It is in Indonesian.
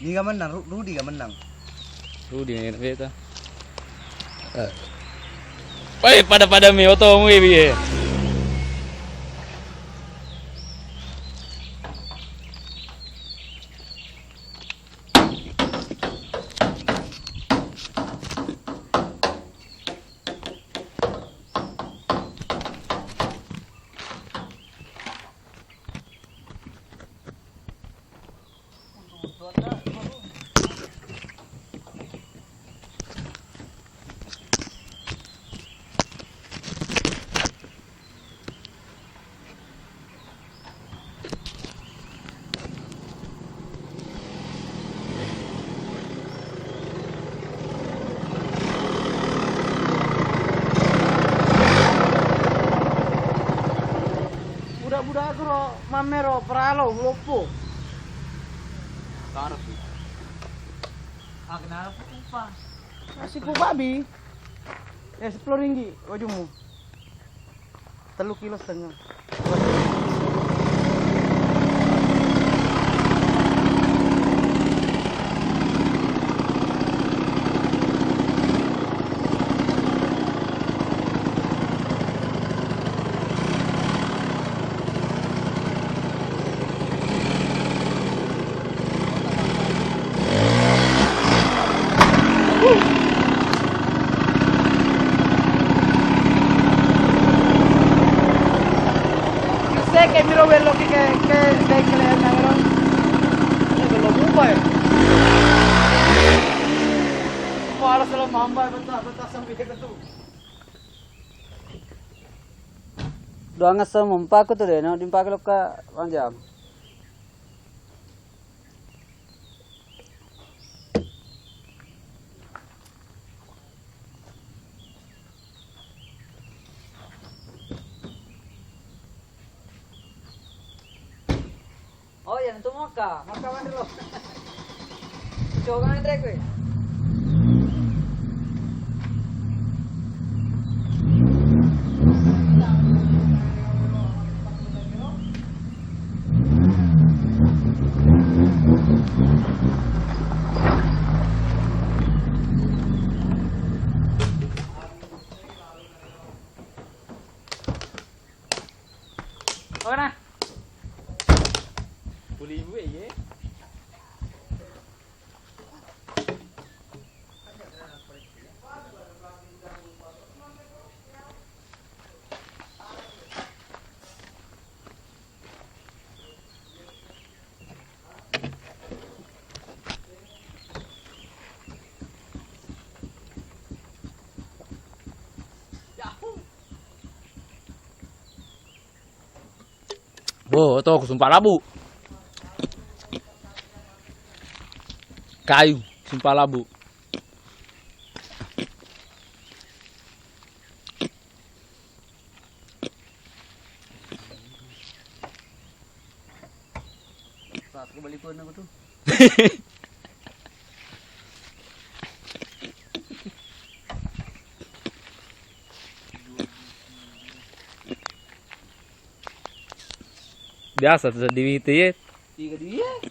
Ini gak menang, Rudi gak menang. Rudi nih beta. Woi, pada mi oto mu biye. Budak-budak aku ro mamero pralo lopo. Taruh sih. Kenapa upah? Nasi ku babi. 10 ringgit ujungmu. 3,5 kilo. Sé que miro ver lo que le negro. Ini lo Mumbai. Para selo Mumbai beta sampai ke tu. Doang asam mempak tu deh, no dimpak lo ka panjang. Oh, yan itu maka mana lo? Coba ngetrek we. Oh nah. Boleh ibu ye. Oh, itu aku sumpah labu. Kayu, sumpah labu. Saat kembali pun aku tuh. Biasa tuh di itu ya. Tiga dia.